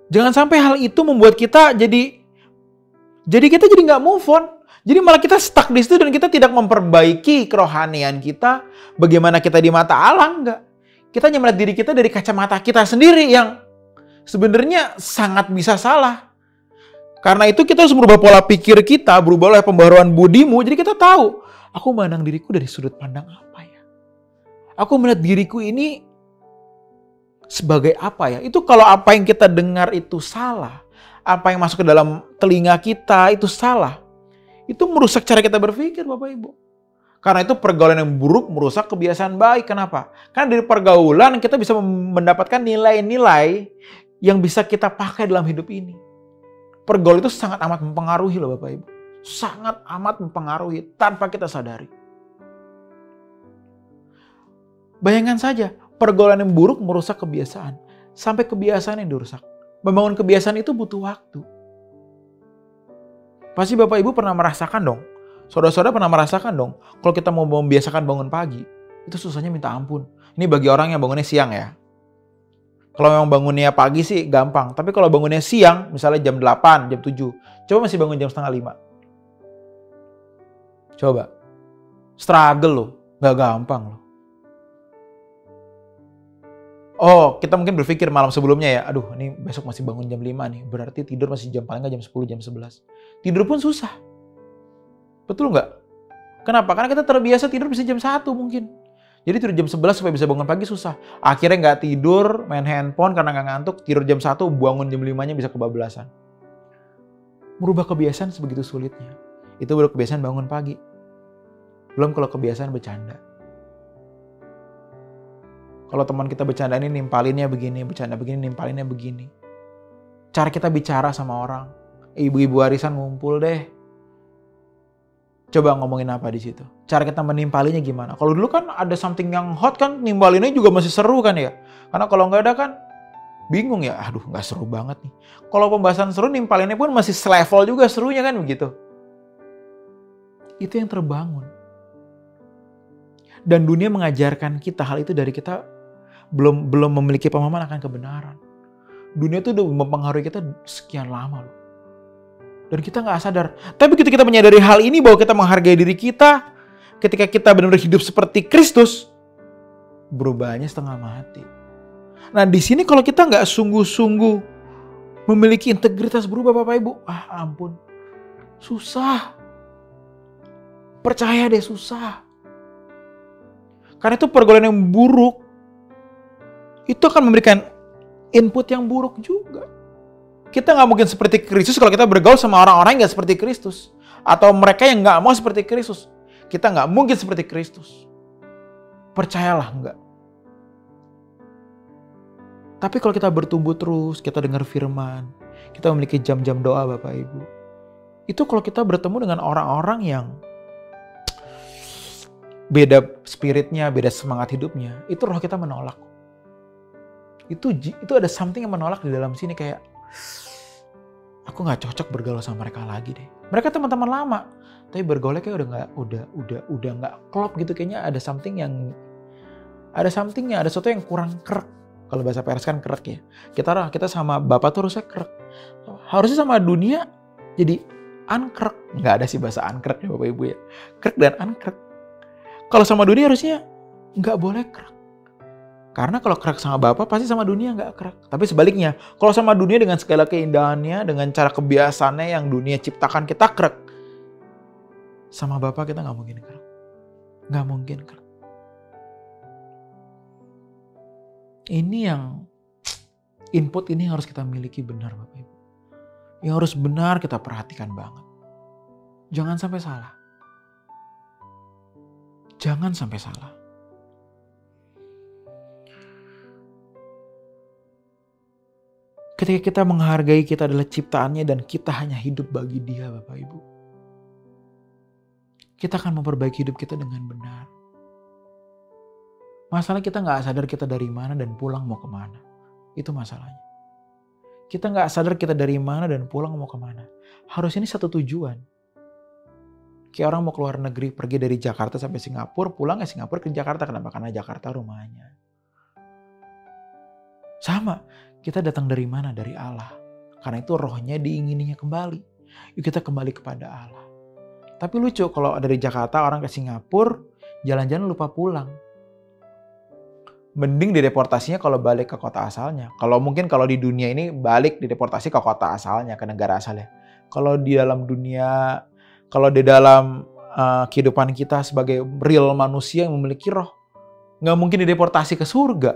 jangan sampai hal itu membuat kita jadi kita jadi nggak move on. Jadi malah kita stuck di situ dan kita tidak memperbaiki kerohanian kita. Bagaimana kita di mata Allah, enggak. Kita hanya melihat diri kita dari kacamata kita sendiri yang sebenarnya sangat bisa salah. Karena itu kita harus merubah pola pikir kita, berubah oleh pembaharuan budimu. Jadi kita tahu, aku memandang diriku dari sudut pandang apa ya? Aku melihat diriku ini sebagai apa ya? Itu kalau apa yang kita dengar itu salah, apa yang masuk ke dalam telinga kita itu salah, itu merusak cara kita berpikir Bapak Ibu. Karena itu pergaulan yang buruk merusak kebiasaan baik. Kenapa? Karena dari pergaulan kita bisa mendapatkan nilai-nilai yang bisa kita pakai dalam hidup ini. Pergaulan itu sangat amat mempengaruhi loh Bapak Ibu. Sangat amat mempengaruhi tanpa kita sadari. Bayangkan saja, pergaulan yang buruk merusak kebiasaan. Sampai kebiasaan yang dirusak. Membangun kebiasaan itu butuh waktu. Pasti Bapak Ibu pernah merasakan dong. Saudara-saudara pernah merasakan dong. Kalau kita mau membiasakan bangun pagi, itu susahnya minta ampun. Ini bagi orang yang bangunnya siang ya. Kalau memang bangunnya pagi sih gampang. Tapi kalau bangunnya siang, misalnya jam 8, jam 7. Coba masih bangun jam setengah 5. Coba. Struggle loh. Gak gampang loh. Oh, kita mungkin berpikir malam sebelumnya ya, aduh ini besok masih bangun jam 5 nih, berarti tidur masih paling nggak jam 10, jam 11. Tidur pun susah. Betul nggak? Kenapa? Karena kita terbiasa tidur bisa jam 1 mungkin. Jadi tidur jam 11 supaya bisa bangun pagi susah. Akhirnya nggak tidur, main handphone karena nggak ngantuk, tidur jam 1, bangun jam 5-nya bisa kebablasan. Merubah kebiasaan sebegitu sulitnya. Itu baru kebiasaan bangun pagi. Belum kalau kebiasaan bercanda. Kalau teman kita bercanda ini nimpalinnya begini, bercanda begini, nimpalinnya begini. Cara kita bicara sama orang, ibu-ibu arisan ngumpul deh. Coba ngomongin apa di situ? Cara kita menimpalinya gimana? Kalau dulu kan ada something yang hot kan, nimpalinnya juga masih seru kan ya. Karena kalau nggak ada kan bingung ya, aduh nggak seru banget nih. Kalau pembahasan seru, nimpalinnya pun masih selevel juga serunya kan begitu. Itu yang terbangun. Dan dunia mengajarkan kita hal itu dari kita belum memiliki pemahaman akan kebenaran. Dunia itu udah mempengaruhi kita sekian lama loh. Dan kita gak sadar. Tapi ketika kita menyadari hal ini bahwa kita menghargai diri kita, ketika kita benar-benar hidup seperti Kristus, berubahnya setengah mati. Nah di sini kalau kita gak sungguh-sungguh memiliki integritas berubah Bapak Ibu, ampun, susah. Percaya deh susah. Karena itu pergaulan yang buruk itu akan memberikan input yang buruk juga. Kita gak mungkin seperti Kristus kalau kita bergaul sama orang-orang yang gak seperti Kristus. Atau mereka yang gak mau seperti Kristus. Kita gak mungkin seperti Kristus. Percayalah enggak. Tapi kalau kita bertumbuh terus, kita dengar firman, kita memiliki jam-jam doa Bapak Ibu. Itu kalau kita bertemu dengan orang-orang yang beda spiritnya, beda semangat hidupnya, itu roh kita menolak. Itu ada something yang menolak di dalam sini kayak, aku nggak cocok bergaul sama mereka lagi deh. Mereka teman-teman lama, tapi bergaulnya kayak udah nggak klop gitu, kayaknya ada sesuatu yang kurang krek. Kalau bahasa Pers kan krek ya. Kita sama Bapak tuh harusnya krek. Harusnya sama dunia jadi unkrek. Nggak ada sih bahasa unkrek ya Bapak Ibu ya. Krek dan unkrek. Kalau sama dunia harusnya nggak boleh krek. Karena kalau krek sama Bapak pasti sama dunia nggak krek. Tapi sebaliknya, kalau sama dunia dengan segala keindahannya, dengan cara kebiasaannya yang dunia ciptakan kita krek. Sama Bapak kita nggak mungkin krek. Nggak mungkin krek. Ini yang input ini harus kita miliki benar Bapak Ibu. Yang harus benar kita perhatikan banget. Jangan sampai salah. Jangan sampai salah. Ketika kita menghargai kita adalah ciptaannya dan kita hanya hidup bagi Dia Bapak Ibu. Kita akan memperbaiki hidup kita dengan benar. Masalah kita gak sadar kita dari mana dan pulang mau kemana. Itu masalahnya. Kita gak sadar kita dari mana dan pulang mau kemana. Harus ini satu tujuan. Kayak orang mau keluar negeri, pergi dari Jakarta sampai Singapura, pulang ke Singapura ke Jakarta. Kenapa? Karena Jakarta rumahnya. Sama, kita datang dari mana? Dari Allah. Karena itu rohnya diingininya kembali. Yuk kita kembali kepada Allah. Tapi lucu kalau dari Jakarta orang ke Singapura, jalan-jalan lupa pulang. Mending dideportasinya kalau balik ke kota asalnya. Mungkin kalau di dunia ini balik dideportasi ke kota asalnya, ke negara asalnya. Kalau di dalam dunia, kalau di dalam kehidupan kita sebagai real manusia yang memiliki roh, nggak mungkin dideportasi ke surga.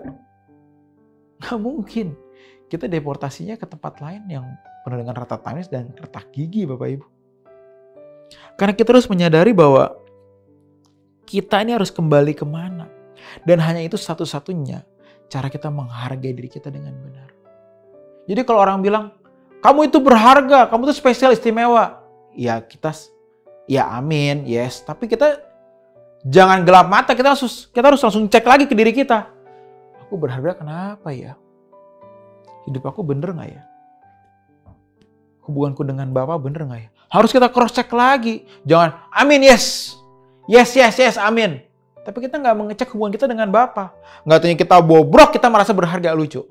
Nggak mungkin. Kita deportasinya ke tempat lain yang penuh dengan rata tangis dan retak gigi Bapak Ibu. Karena kita harus menyadari bahwa kita ini harus kembali kemana. Dan hanya itu satu-satunya cara kita menghargai diri kita dengan benar. Jadi kalau orang bilang, kamu itu berharga, kamu itu spesial, istimewa. Ya amin, yes. Tapi kita jangan gelap mata, kita harus langsung cek lagi ke diri kita. Aku berharga kenapa ya? Hidup aku bener gak ya? Hubunganku dengan Bapak bener gak ya? Harus kita cross check lagi. Jangan, amin, yes. Yes, amin. Tapi kita gak mengecek hubungan kita dengan Bapak. Gak tanya kita bobrok, kita merasa berharga. Lucu.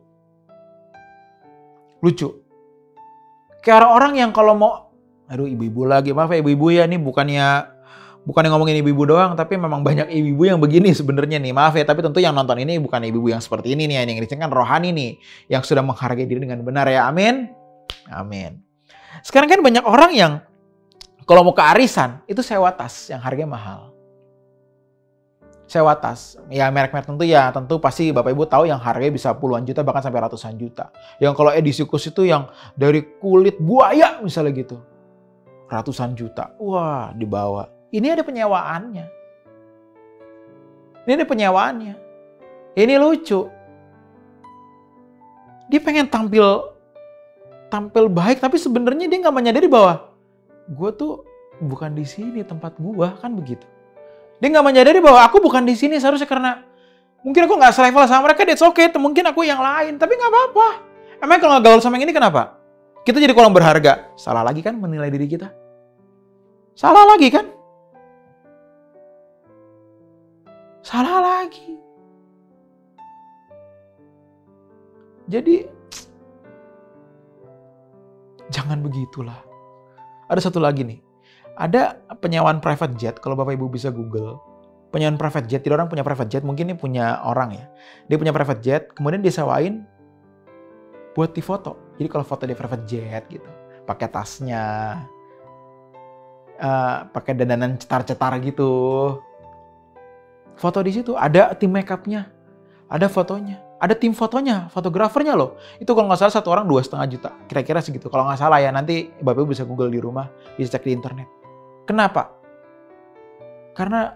Kayak orang yang kalau mau, aduh ibu-ibu lagi, maaf ya ibu-ibu ya, ini bukannya ngomongin ibu-ibu doang, tapi memang banyak ibu-ibu yang begini sebenarnya nih. Maaf ya, tapi tentu yang nonton ini bukan ibu-ibu yang seperti ini nih, yang kan rohani nih, yang sudah menghargai diri dengan benar ya. Amin. Amin. Sekarang kan banyak orang yang kalau mau ke arisan itu sewa tas yang harganya mahal. Sewa tas, ya merek-merek tentu pasti Bapak Ibu tahu yang harganya bisa puluhan juta bahkan sampai ratusan juta. Yang kalau edisi khusus itu yang dari kulit buaya misalnya gitu, ratusan juta. Wah, dibawa. Ini ada penyewaannya. Ini lucu. Dia pengen tampil baik, tapi sebenarnya dia nggak menyadari bahwa gue tuh bukan di sini tempat gue, kan begitu. Dia nggak menyadari bahwa aku bukan di sini seharusnya, karena mungkin aku nggak selevel sama mereka, that's okay. Mungkin aku yang lain, tapi nggak apa-apa. Emang kalau nggak gaul sama yang ini kenapa? Kita jadi kurang berharga. Salah lagi kan menilai diri kita? Salah lagi kan? Salah lagi. Jadi jangan begitulah. Ada satu lagi nih. Ada penyewaan private jet, kalau Bapak Ibu bisa Google. Penyewaan private jet, tidak orang punya private jet, mungkin ini punya orang ya. Dia punya private jet, kemudian disewain buat difoto. Jadi kalau foto di private jet gitu, pakai tasnya, pakai dandanan cetar-cetar gitu. Foto di situ, ada tim makeupnya, ada fotonya, ada tim fotonya, fotografernya loh. Itu kalau nggak salah satu orang 2,5 juta, kira-kira segitu. Kalau nggak salah ya, nanti Bapak Ibu bisa Google di rumah, bisa cek di internet. Kenapa? Karena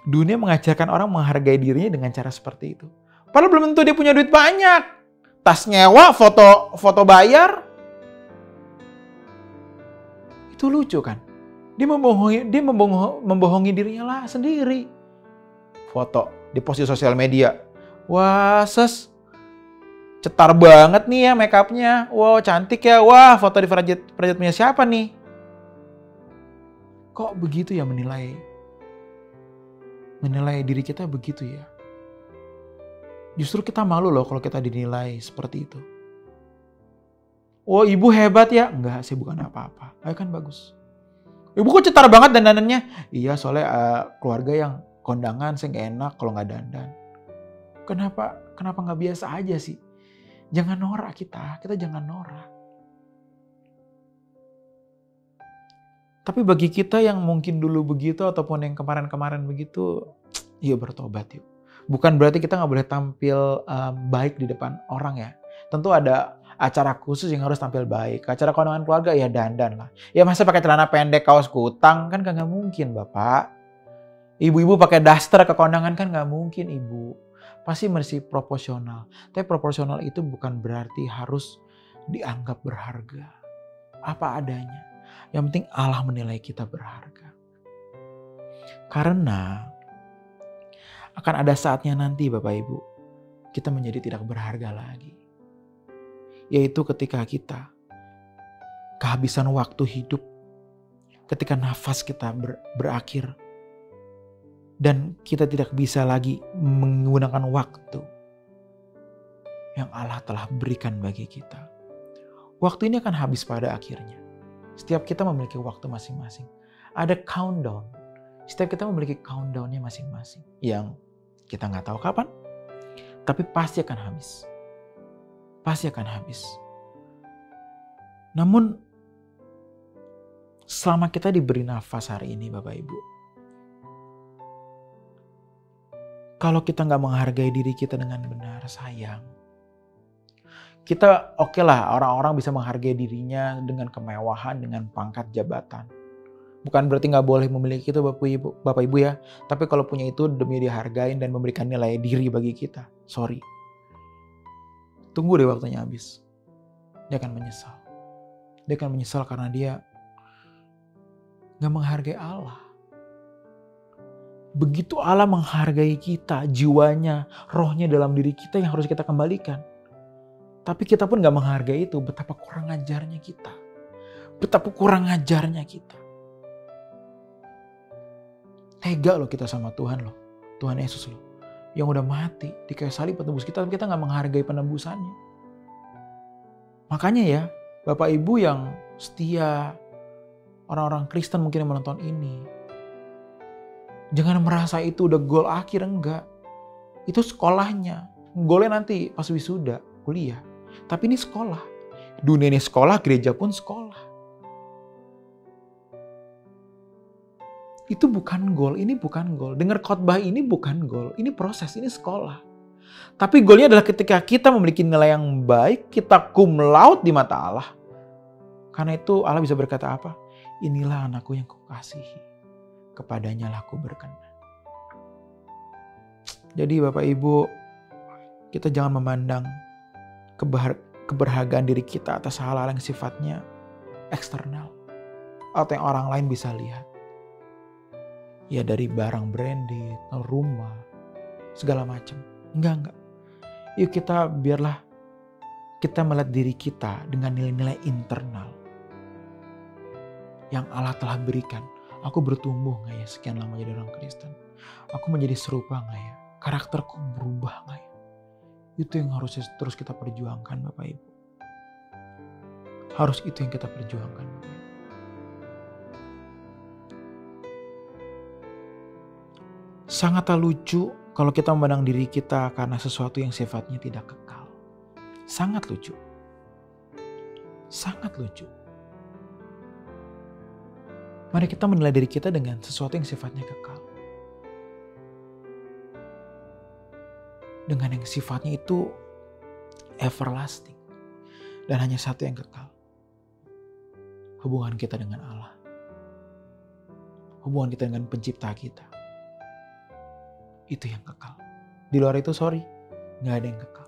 dunia mengajarkan orang menghargai dirinya dengan cara seperti itu. Padahal belum tentu dia punya duit banyak. Tas nyewa, foto bayar. Itu lucu kan? Dia membohongi dirinya lah sendiri. Foto, di post di sosial media. Wah, Cetar banget nih ya make up-nya. Wow, cantik ya. Wah, foto di Prajat punya siapa nih? Kok begitu ya menilai diri kita begitu ya? Justru kita malu loh kalau kita dinilai seperti itu. Oh, ibu hebat ya? Enggak, saya bukan apa-apa. Ayo kan bagus. Ibu kok cetar banget dandanannya? Iya, soalnya keluarga yang kondangan, saya nggak enak kalau nggak dandan. Kenapa nggak biasa aja sih? Jangan norak kita jangan norak. Tapi bagi kita yang mungkin dulu begitu ataupun yang kemarin-kemarin begitu, yuk bertobat yuk. Bukan berarti kita nggak boleh tampil baik di depan orang ya. Tentu ada acara khusus yang harus tampil baik. Acara kondangan keluarga ya dandan lah. Ya masa pakai celana pendek kaos kutang kan nggak mungkin Bapak. Ibu-ibu pakai daster ke kondangan kan nggak mungkin ibu. Pasti mesti proporsional. Tapi proporsional itu bukan berarti harus dianggap berharga. Apa adanya. Yang penting Allah menilai kita berharga. Karena akan ada saatnya nanti Bapak Ibu, kita menjadi tidak berharga lagi. Yaitu ketika kita kehabisan waktu hidup. Ketika nafas kita berakhir. Dan kita tidak bisa lagi menggunakan waktu yang Allah telah berikan bagi kita. Waktu ini akan habis pada akhirnya. Setiap kita memiliki waktu masing-masing. Ada countdown. Setiap kita memiliki countdownnya masing-masing. Yang kita nggak tahu kapan. Tapi pasti akan habis. Pasti akan habis. Namun selama kita diberi nafas hari ini Bapak Ibu. Kalau kita nggak menghargai diri kita dengan benar, sayang. Kita oke lah, orang-orang bisa menghargai dirinya dengan kemewahan, dengan pangkat jabatan. Bukan berarti nggak boleh memiliki itu Bapak Ibu ya. Tapi kalau punya itu demi dihargain dan memberikan nilai diri bagi kita. Sorry. Tunggu deh waktunya habis. Dia akan menyesal. Dia akan menyesal karena dia nggak menghargai Allah. Begitu Allah menghargai kita, jiwanya, rohnya dalam diri kita yang harus kita kembalikan. Tapi kita pun gak menghargai itu, betapa kurang ajarnya kita. Betapa kurang ajarnya kita. Tega loh kita sama Tuhan loh. Tuhan Yesus loh. Yang udah mati, di kayu salib penebus kita, tapi kita gak menghargai penebusannya. Makanya ya, Bapak Ibu yang setia, orang-orang Kristen mungkin yang menonton ini, jangan merasa itu udah goal akhir, enggak. Itu sekolahnya. Goalnya nanti pas wisuda, kuliah. Tapi ini sekolah. Dunia ini sekolah, gereja pun sekolah. Itu bukan goal, ini bukan goal. Dengar khotbah ini bukan goal, ini proses, ini sekolah. Tapi goalnya adalah ketika kita memiliki nilai yang baik, kita cum laude di mata Allah. Karena itu Allah bisa berkata apa? Inilah anakku yang kukasihi. Kepadanya lah aku berkenan. Jadi Bapak Ibu, kita jangan memandang keberhargaan diri kita atas hal-hal yang sifatnya eksternal. Atau yang orang lain bisa lihat. Ya dari barang branded, rumah, segala macam. Enggak. Yuk biarlah kita melihat diri kita dengan nilai-nilai internal. Yang Allah telah berikan. Aku bertumbuh gak ya sekian lama jadi orang Kristen? Aku menjadi serupa gak ya? Karakterku berubah gak ya? Itu yang harus terus kita perjuangkan Bapak Ibu. Harus itu yang kita perjuangkan Bapak Ibu. Sangatlah lucu kalau kita memandang diri kita karena sesuatu yang sifatnya tidak kekal. Sangat lucu. Sangat lucu. Mari kita menilai diri kita dengan sesuatu yang sifatnya kekal. Dengan yang sifatnya itu everlasting. Dan hanya satu yang kekal. Hubungan kita dengan Allah. Hubungan kita dengan pencipta kita. Itu yang kekal. Di luar itu gak ada yang kekal.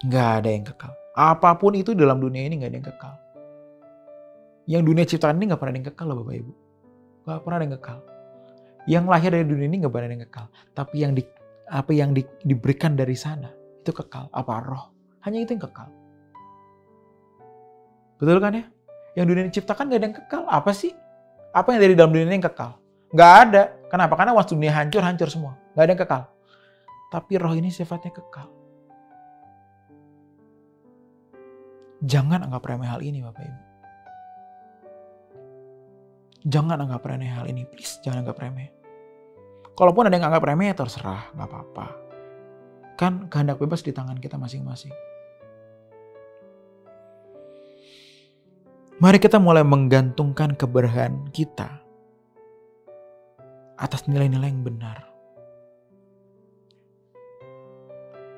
Gak ada yang kekal. Apapun itu dalam dunia ini gak ada yang kekal. Yang dunia ciptaan ini gak pernah ada yang kekal loh Bapak Ibu. Gak pernah ada yang kekal. Yang lahir dari dunia ini gak pernah ada yang kekal. Tapi apa yang diberikan dari sana itu kekal. Apa roh, Hanya itu yang kekal. Betul kan ya? Yang dunia diciptakan gak ada yang kekal. Apa sih? Apa yang dari dalam dunia ini yang kekal? Gak ada. Kenapa? Karena once dunia hancur, hancur semua. Gak ada yang kekal. Tapi roh ini sifatnya kekal. Jangan anggap remeh hal ini Bapak Ibu. Jangan anggap remeh hal ini. Please, jangan anggap remeh. Kalaupun ada yang anggap remeh ya terserah. Gak apa-apa. Kan kehendak bebas di tangan kita masing-masing. Mari kita mulai menggantungkan keberhasilan kita atas nilai-nilai yang benar.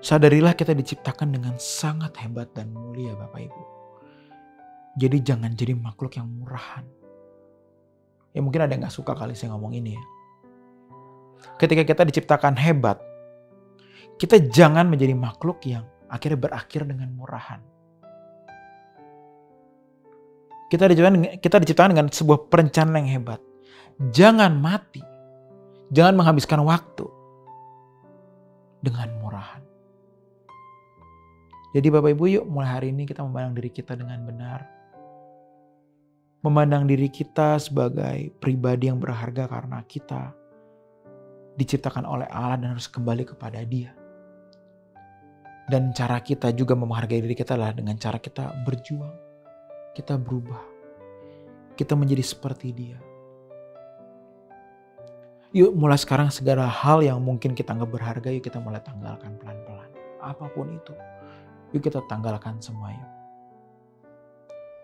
Sadarilah kita diciptakan dengan sangat hebat dan mulia Bapak Ibu. Jadi jangan jadi makhluk yang murahan. Ya mungkin ada yang gak suka kali saya ngomong ini ya. Ketika kita diciptakan hebat, kita jangan menjadi makhluk yang akhirnya berakhir dengan murahan. Kita diciptakan dengan sebuah perencanaan yang hebat. Jangan mati. Jangan menghabiskan waktu dengan murahan. Jadi Bapak Ibu yuk mulai hari ini kita memandang diri kita dengan benar. Memandang diri kita sebagai pribadi yang berharga karena kita diciptakan oleh Allah dan harus kembali kepada Dia. Dan cara kita juga menghargai diri kita adalah dengan cara kita berjuang. Kita berubah. Kita menjadi seperti Dia. Yuk mulai sekarang segala hal yang mungkin kita anggap berharga, yuk kita mulai tanggalkan pelan-pelan. Apapun itu. Yuk kita tanggalkan semua yuk.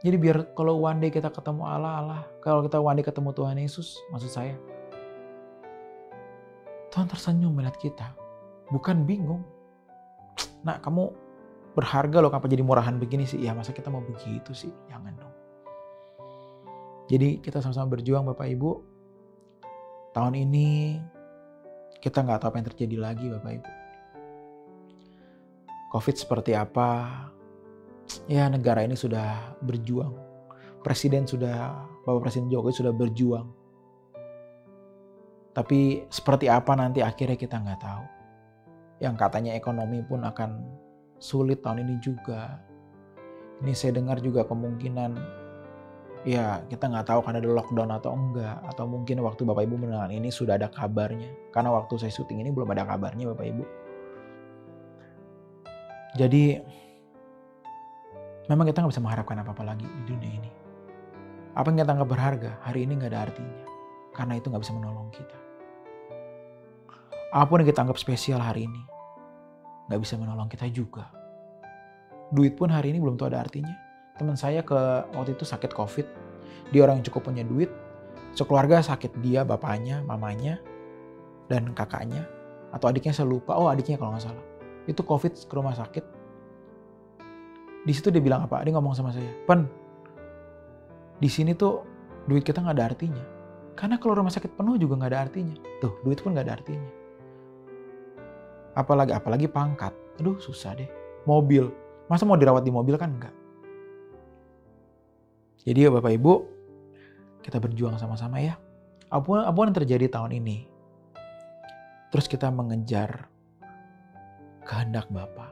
Jadi biar kalau one day kita ketemu Allah, kalau kita one day ketemu Tuhan Yesus, maksud saya, Tuhan tersenyum melihat kita. Bukan bingung. Nah kamu berharga loh, kenapa jadi murahan begini sih? Ya masa kita mau begitu sih? Jangan dong. Jadi kita sama-sama berjuang Bapak Ibu. Tahun ini kita gak tahu apa yang terjadi lagi Bapak Ibu. Covid seperti apa? Ya negara ini sudah berjuang. Bapak Presiden Jokowi sudah berjuang. Tapi seperti apa nanti akhirnya kita gak tahu. Yang katanya ekonomi pun akan sulit tahun ini juga. Ini saya dengar juga kemungkinan ya kita nggak tahu kan ada lockdown atau enggak. Atau mungkin waktu Bapak Ibu mendengar ini sudah ada kabarnya. Karena waktu saya syuting ini belum ada kabarnya Bapak Ibu. Jadi memang kita nggak bisa mengharapkan apa-apa lagi di dunia ini. Apa yang kita anggap berharga hari ini nggak ada artinya. Karena itu nggak bisa menolong kita. Apapun yang kita anggap spesial hari ini gak bisa menolong kita juga. Duit pun hari ini belum tahu ada artinya. Teman saya waktu itu sakit Covid. Dia orang yang cukup punya duit. Sekeluarga sakit, dia, bapaknya, mamanya, dan kakaknya. Atau adiknya saya lupa. Oh adiknya kalau gak salah. Itu Covid ke rumah sakit. Di situ dia bilang apa? Dia ngomong sama saya, Pen, di sini tuh duit kita gak ada artinya. Karena kalau rumah sakit penuh juga gak ada artinya. Tuh duit pun gak ada artinya. Apalagi pangkat. Aduh susah deh. Mobil. Masa mau dirawat di mobil kan enggak. Jadi ya Bapak Ibu, kita berjuang sama-sama ya. Apapun yang terjadi tahun ini. Terus kita mengejar kehendak Bapa.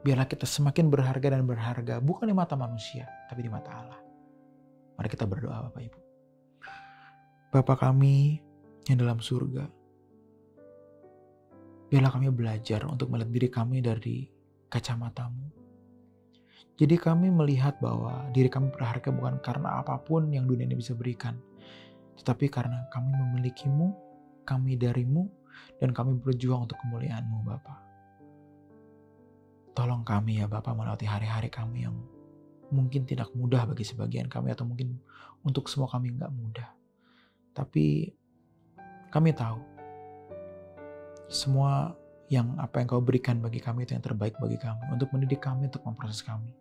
Biarlah kita semakin berharga dan berharga. Bukan di mata manusia, tapi di mata Allah. Mari kita berdoa Bapak Ibu. Bapa kami yang dalam surga. Biarlah kami belajar untuk melihat diri kami dari kacamata-Mu. Jadi kami melihat bahwa diri kami berharga bukan karena apapun yang dunia ini bisa berikan. Tetapi karena kami memiliki-Mu, kami dari-Mu, dan kami berjuang untuk kemuliaan-Mu Bapa. Tolong kami ya Bapa melewati hari-hari kami yang mungkin tidak mudah bagi sebagian kami. Atau mungkin untuk semua kami gak mudah. Tapi kami tahu. Semua apa yang Kau berikan bagi kami itu yang terbaik bagi kami. Untuk mendidik kami, untuk memproses kami.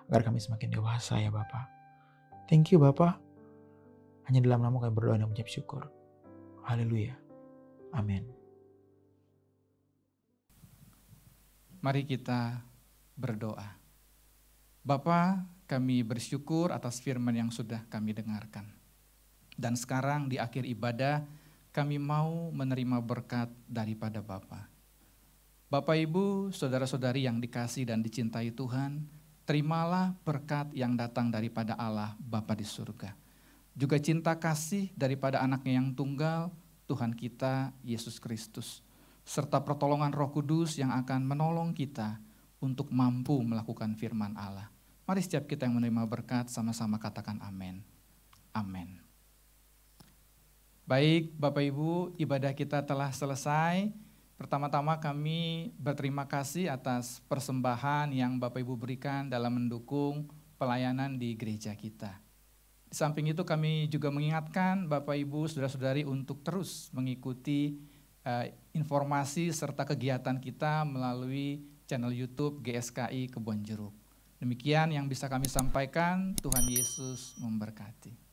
Agar kami semakin dewasa ya Bapa. Thank you Bapa. Hanya dalam nama kami berdoa dan mengucap syukur. Haleluya. Amin.
Mari kita berdoa. Bapa, kami bersyukur atas firman yang sudah kami dengarkan. Dan sekarang di akhir ibadah, kami mau menerima berkat daripada Bapa. Bapak, Ibu, saudara-saudari yang dikasihi dan dicintai Tuhan, terimalah berkat yang datang daripada Allah Bapa di surga. Juga cinta kasih daripada anaknya yang tunggal, Tuhan kita, Yesus Kristus. Serta pertolongan Roh Kudus yang akan menolong kita untuk mampu melakukan firman Allah. Mari setiap kita yang menerima berkat sama-sama katakan amin. Amin. Baik Bapak Ibu, ibadah kita telah selesai. Pertama-tama kami berterima kasih atas persembahan yang Bapak Ibu berikan dalam mendukung pelayanan di gereja kita. Di samping itu kami juga mengingatkan Bapak Ibu, saudara-saudari untuk terus mengikuti informasi serta kegiatan kita melalui channel YouTube GSKI Kebonjeruk. Demikian yang bisa kami sampaikan, Tuhan Yesus memberkati.